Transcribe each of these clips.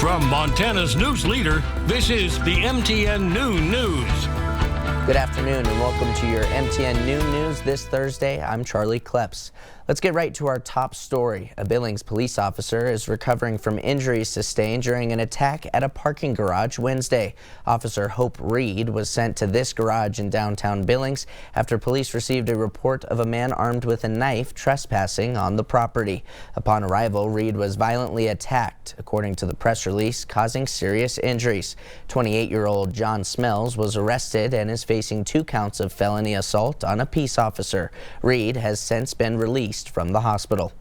From Montana's news leader, this is the MTN Noon News. Good afternoon and welcome to your MTN Noon News this Thursday. I'm Charlie Klepps. Let's get right to our top story. A Billings police officer is recovering from injuries sustained during an attack at a parking garage Wednesday. Officer Hope Reed was sent to this garage in downtown Billings after police received a report of a man armed with a knife trespassing on the property. Upon arrival, Reed was violently attacked, according to the press release, causing serious injuries. 28-year-old John Smells was arrested and is facing 2 counts of felony assault on a peace officer. Reed has since been released from the hospital.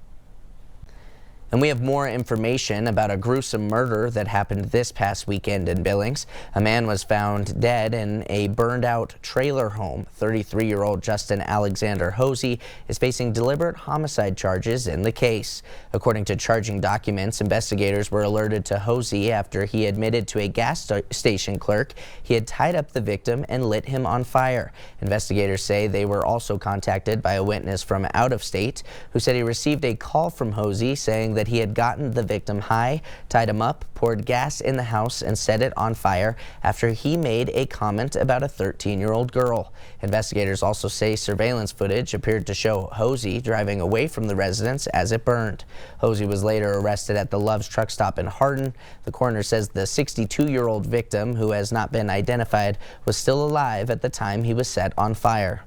And we have more information about a gruesome murder that happened this past weekend in Billings. A man was found dead in a burned-out trailer home. 33-year-old Justin Alexander Hosey is facing deliberate homicide charges in the case. According to charging documents, investigators were alerted to Hosey after he admitted to a gas station clerk he had tied up the victim and lit him on fire. Investigators say they were also contacted by a witness from out of state who said he received a call from Hosey saying that he had gotten the victim high, tied him up, poured gas in the house, and set it on fire after he made a comment about a 13-year-old girl. Investigators also say surveillance footage appeared to show Hosey driving away from the residence as it burned. Hosey was later arrested at the Love's truck stop in Hardin. The coroner says the 62-year-old victim, who has not been identified, was still alive at the time he was set on fire.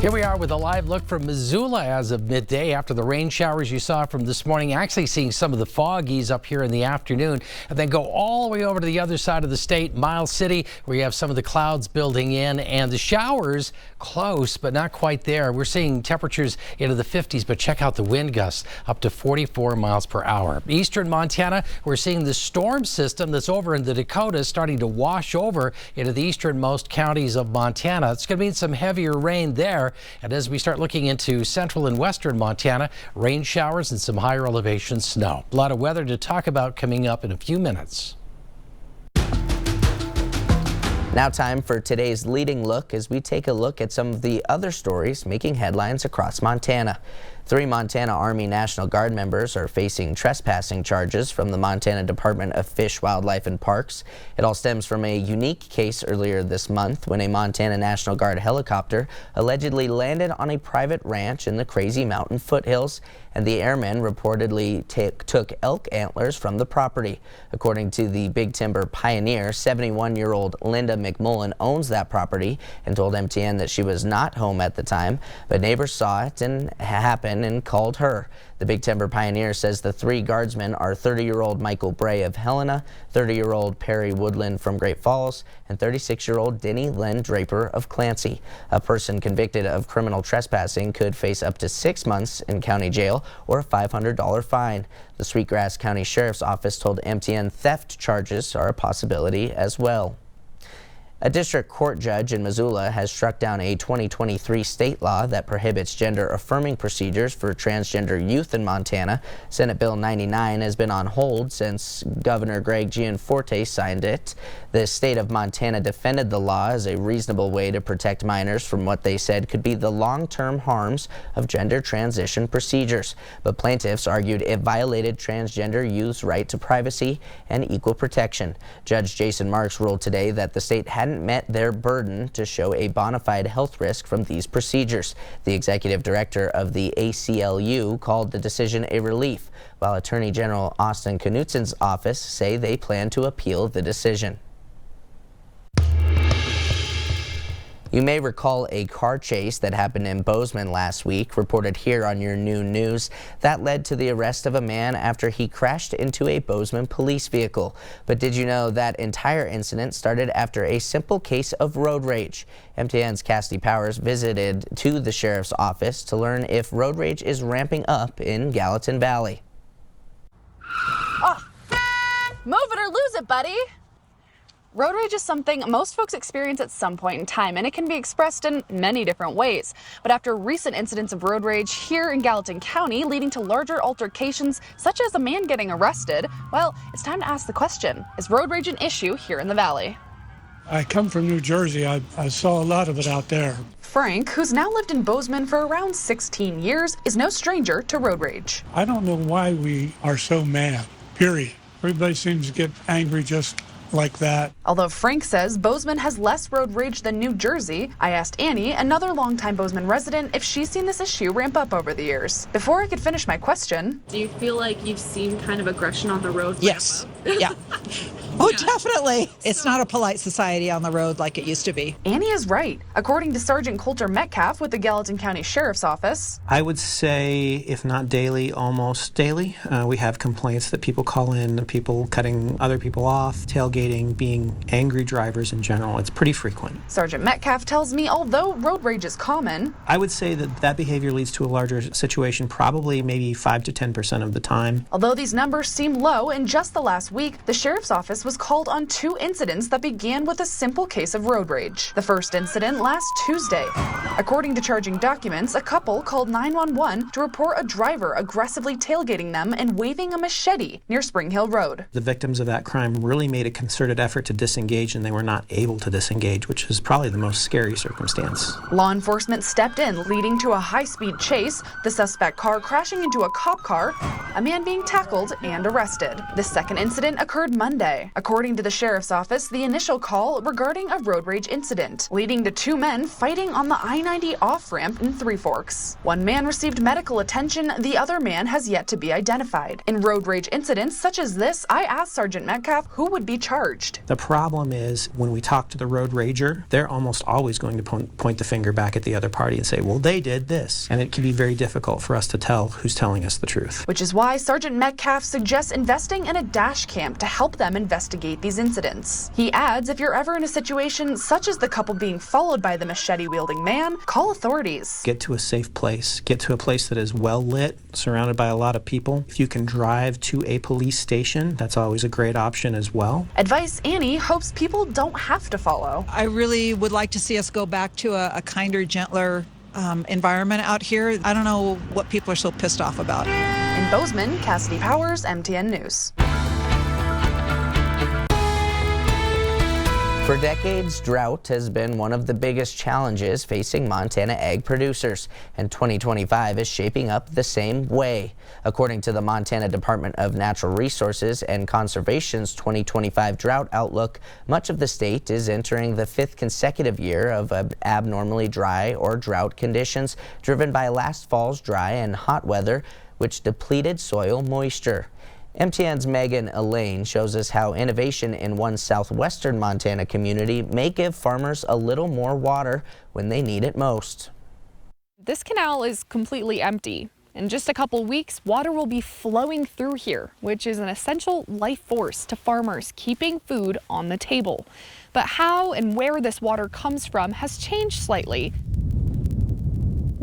Here we are with a live look from Missoula as of midday after the rain showers you saw from this morning. Actually seeing some of the fog ease up here in the afternoon and then go all the way over to the other side of the state, Miles City, where you have some of the clouds building in and the showers close but not quite there. We're seeing temperatures into the 50s, but check out the wind gusts up to 44 miles per hour. Eastern Montana, we're seeing the storm system that's over in the Dakotas starting to wash over into the easternmost counties of Montana. It's going to mean some heavier rain there. And as we start looking into central and western Montana, rain showers and some higher elevation snow. A lot of weather to talk about coming up in a few minutes. Now time for today's leading look as we take a look at some of the other stories making headlines across Montana. 3 Montana Army National Guard members are facing trespassing charges from the Montana Department of Fish, Wildlife and Parks. It all stems from a unique case earlier this month when a Montana National Guard helicopter allegedly landed on a private ranch in the Crazy Mountain foothills, and the airmen reportedly took elk antlers from the property. According to the Big Timber Pioneer, 71-year-old Linda McMullen owns that property and told MTN that she was not home at the time, but neighbors saw it and happen and called her. The Big Timber Pioneer says the 3 guardsmen are 30-year-old Michael Bray of Helena, 30-year-old Perry Woodland from Great Falls, and 36-year-old Denny Lynn Draper of Clancy. A person convicted of criminal trespassing could face up to 6 months in county jail or a $500 fine. The Sweetgrass County Sheriff's Office told MTN theft charges are a possibility as well. A district court judge in Missoula has struck down a 2023 state law that prohibits gender-affirming procedures for transgender youth in Montana. Senate Bill 99 has been on hold since Governor Greg Gianforte signed it. The state of Montana defended the law as a reasonable way to protect minors from what they said could be the long-term harms of gender transition procedures. But plaintiffs argued it violated transgender youth's right to privacy and equal protection. Judge Jason Marks ruled today that the state hadn't met their burden to show a bona fide health risk from these procedures. The executive director of the ACLU called the decision a relief, while Attorney General Austin Knudsen's office say they plan to appeal the decision. You may recall a car chase that happened in Bozeman last week, reported here on your noon news. That led to the arrest of a man after he crashed into a Bozeman police vehicle. But did you know that entire incident started after a simple case of road rage? MTN's Cassidy Powers visited to the sheriff's office to learn if road rage is ramping up in Gallatin Valley. Oh, move it or lose it, buddy. Road rage is something most folks experience at some point in time, and it can be expressed in many different ways. But after recent incidents of road rage here in Gallatin County, leading to larger altercations, such as a man getting arrested, well, it's time to ask the question, is road rage an issue here in the Valley? I come from New Jersey. I saw a lot of it out there. Frank, who's now lived in Bozeman for around 16 years, is no stranger to road rage. I don't know why we are so mad, period. Everybody seems to get angry just like that. Although Frank says Bozeman has less road rage than New Jersey, I asked Annie, another longtime Bozeman resident, if she's seen this issue ramp up over the years. Before I could finish my question, do you feel like you've seen kind of aggression on the road? Yes. Yeah. Oh, definitely. It's not a polite society on the road like it used to be. Annie is right. According to Sergeant Coulter Metcalf with the Gallatin County Sheriff's Office, I would say, if not daily, almost daily. We have complaints that people call in, people cutting other people off, tailgating, being angry drivers in general. It's pretty frequent. Sergeant Metcalf tells me although road rage is common, I would say that behavior leads to a larger situation, probably maybe 5 to 10% of the time. Although these numbers seem low, in just the last week, the Sheriff's Office was called on 2 incidents that began with a simple case of road rage. The first incident last Tuesday. According to charging documents, a couple called 911 to report a driver aggressively tailgating them and waving a machete near Spring Hill Road. The victims of that crime really made a concerted effort to disengage, and they were not able to disengage, which is probably the most scary circumstance. Law enforcement stepped in, leading to a high-speed chase, the suspect car crashing into a cop car, a man being tackled and arrested. The second incident occurred Monday. According to the Sheriff's Office, the initial call regarding a road rage incident, leading to 2 men fighting on the I-90 off-ramp in Three Forks. One man received medical attention, the other man has yet to be identified. In road rage incidents such as this, I asked Sergeant Metcalf who would be charged. The problem is, when we talk to the road rager, they're almost always going to point the finger back at the other party and say, well, they did this. And it can be very difficult for us to tell who's telling us the truth. Which is why Sergeant Metcalf suggests investing in a dash cam to help them investigate these incidents. He adds, if you're ever in a situation such as the couple being followed by the machete-wielding man, call authorities. Get to a safe place. Get to a place that is well lit, surrounded by a lot of people. If you can drive to a police station, that's always a great option as well. Advice Annie hopes people don't have to follow. I really would like to see us go back to a kinder, gentler environment out here. I don't know what people are so pissed off about. In Bozeman, Cassidy Powers, MTN News. For decades, drought has been one of the biggest challenges facing Montana ag producers, and 2025 is shaping up the same way. According to the Montana Department of Natural Resources and Conservation's 2025 drought outlook, much of the state is entering the 5th consecutive year of abnormally dry or drought conditions, driven by last fall's dry and hot weather, which depleted soil moisture. MTN's Megan Elaine shows us how innovation in one southwestern Montana community may give farmers a little more water when they need it most. This canal is completely empty. In just a couple weeks, water will be flowing through here, which is an essential life force to farmers keeping food on the table. But how and where this water comes from has changed slightly.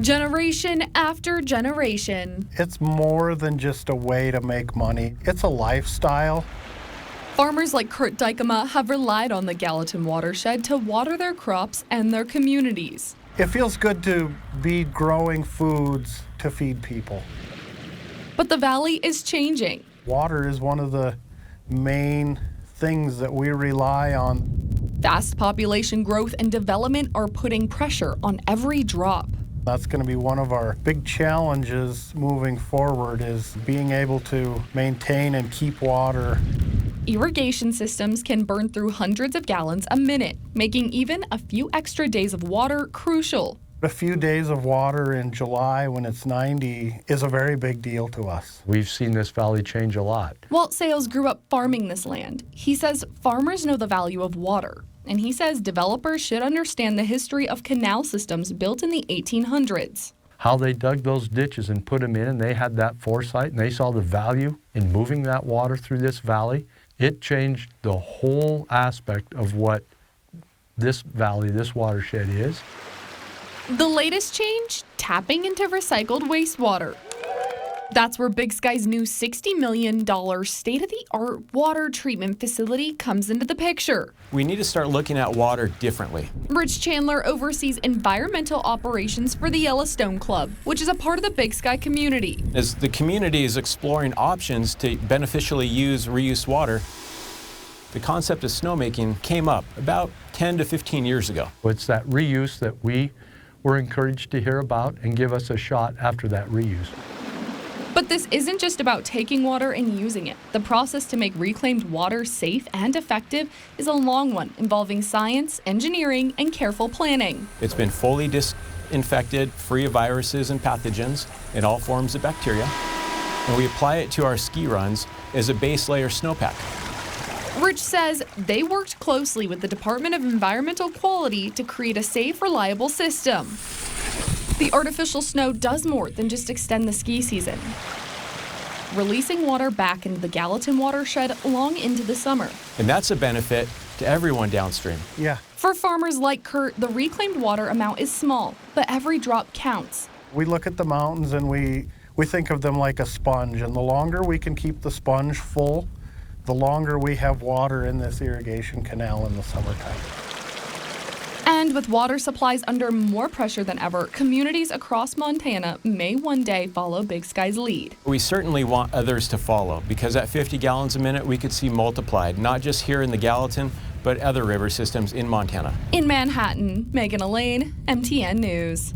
Generation after generation. It's more than just a way to make money. It's a lifestyle. Farmers like Kurt Dykema have relied on the Gallatin watershed to water their crops and their communities. It feels good to be growing foods to feed people. But the valley is changing. Water is one of the main things that we rely on. Fast population growth and development are putting pressure on every drop. That's going to be one of our big challenges moving forward, is being able to maintain and keep water. Irrigation systems can burn through hundreds of gallons a minute, making even a few extra days of water crucial. A few days of water in July when it's 90 is a very big deal to us. We've seen this valley change a lot. Walt Sales grew up farming this land. He says farmers know the value of water. And he says developers should understand the history of canal systems built in the 1800s. How they dug those ditches and put them in, and they had that foresight, and they saw the value in moving that water through this valley. It changed the whole aspect of what this valley, this watershed is. The latest change? Tapping into recycled wastewater. That's where Big Sky's new $60 million state-of-the-art water treatment facility comes into the picture. We need to start looking at water differently. Rich Chandler oversees environmental operations for the Yellowstone Club, which is a part of the Big Sky community. As the community is exploring options to beneficially use reused water, the concept of snowmaking came up about 10 to 15 years ago. It's that reuse that we were encouraged to hear about and give us a shot after that reuse. But this isn't just about taking water and using it. The process to make reclaimed water safe and effective is a long one, involving science, engineering, and careful planning. It's been fully disinfected, free of viruses and pathogens and all forms of bacteria, and we apply it to our ski runs as a base layer snowpack. Rich says they worked closely with the Department of Environmental Quality to create a safe, reliable system. The artificial snow does more than just extend the ski season, releasing water back into the Gallatin watershed long into the summer. And that's a benefit to everyone downstream. Yeah. For farmers like Kurt, the reclaimed water amount is small, but every drop counts. We look at the mountains and we think of them like a sponge, and the longer we can keep the sponge full, the longer we have water in this irrigation canal in the summertime. And with water supplies under more pressure than ever, communities across Montana may one day follow Big Sky's lead. We certainly want others to follow, because at 50 gallons a minute we could see multiplied, not just here in the Gallatin, but other river systems in Montana. In Manhattan, Megan Elaine, MTN News.